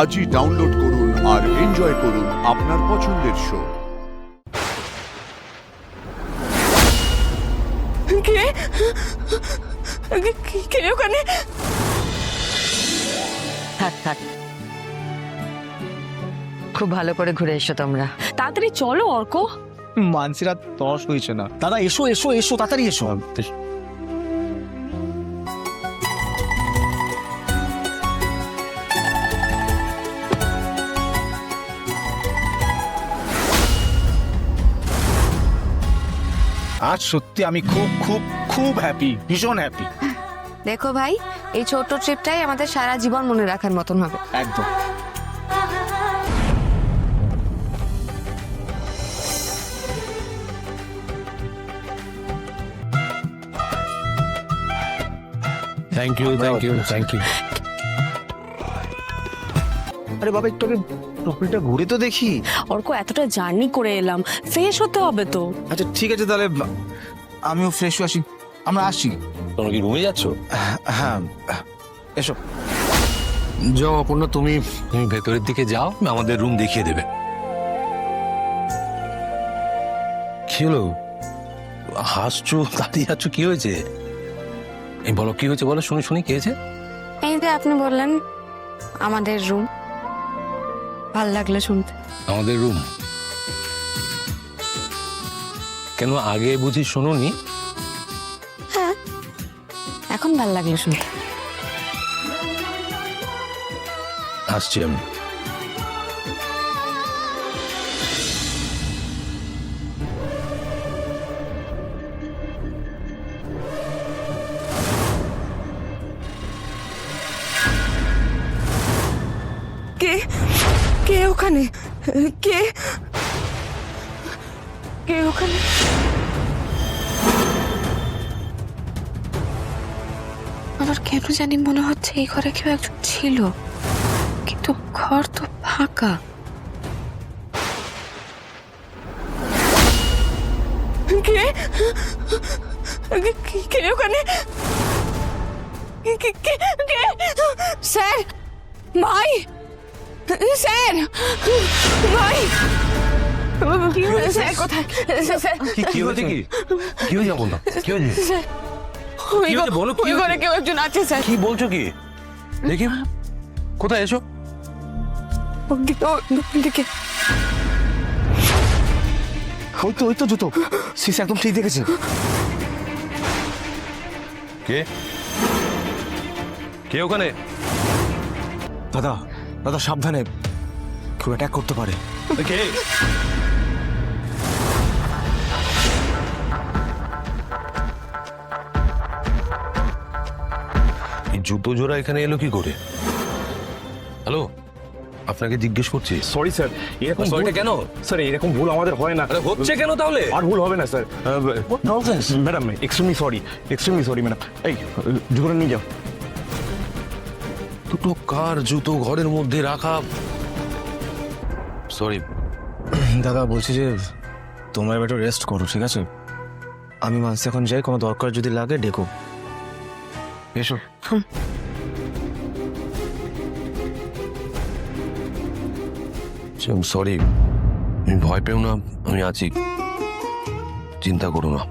আজই ডাউনলোড করুন আর এনজয় করুন আপনার পছন্দের শো। কে কে ওখানে? থাক থাক, খুব ভালো করে ঘুরে এসো তোমরা। তাড়াতাড়ি চলো অর্ক। মানসিরা তস হয়েছে না। দাদা এসো এসো এসো, তাড়াতাড়ি এসো। আজ সত্যি আমি খুব খুব খুব হ্যাপি, ভীষণ হ্যাপি। দেখো ভাই, এই ছোট্ট ট্রিপটাই আমাদের সারা জীবন মনে রাখার মতন হবে। একদম। Thank you thank you thank you. আরে বাবা, একটু আগে প্রপার্টিটা ঘুরে তো দেখি। অর্ক, এতটা জার্নি করে এলাম, ফ্রেশ হতে হবে তো। আচ্ছা ঠিক আছে, তাহলে আমিও ফ্রেশ হয়ে আসি। আমরা আসি। তোমরা কি রুমে যাচ্ছ? হ্যাঁ এসো। যাও অপর্ণা, তুমি তুমি ভেতরের দিকে যাও, আমাদের রুম দেখিয়ে দেবে। কি হলো, হাসছো, দাঁড়িয়ে আছো, কি হয়েছে? এই বলো কি হয়েছে, বলো শুনি শুনি, কি হয়েছে? এই যে আপনি বললেন আমাদের রুম, ভাল লাগলো শুনতে। আমাদের রুম কেন, আগে বুঝি শোনোনি? হ্যাঁ, এখন ভাল লাগলো শুনতে। আসছি আমি। কে কে ওখানে? কে কে ওখানে? আমার কেন জানি মনে হচ্ছে এই ঘরে কেউ একজন ছিল, কিন্তু ঘর তো ফাঁকা। কে কে ওখানে? কে কে কে? স্যার, ভাই, স্যার, ভাই, কি হয়েছে স্যার? কোথায় স্যার? কি হয়েছে, কি কি হয়েছে অপর্ণা, কি হয়েছে? ওই কি হয়েছে বলো, কি ওই ঘরে হয়েছে? কেউ একজন আছে স্যার। কি বলছো কি? দেখি কোথায়, এসো। ওদিকে। ওই তো জুতো, সিস একদম ঠিক দেখেছে। কে কে ওখানে? দাদা দাদা সাবধানে, কেউ অ্যাটাক করতে পারে। কে? এই জুতো জোড়া এখানে এলো কি করে? হ্যালো, আপনাকে জিজ্ঞেস করছি। সরি স্যার, এরকম সরিটা কেন? স্যার এরকম ভুল আমাদের হয় না। আরে হচ্ছে কেন তাহলে? আর ভুল হবে না sir. Madam extremely sorry madam. এই জুতোটা নিয়ে যাও। দুটো কার জুতো ঘরের মধ্যে রাখা? সরি। দাদা বলছি যে তোমরা এবার একটু রেস্ট করো, ঠিক আছে? আমি মানসি এখন যাই, কোনো দরকার যদি লাগে ডেকো। এসো। সরি, তুমি ভয় পেও না, আমি আছি, চিন্তা করো না।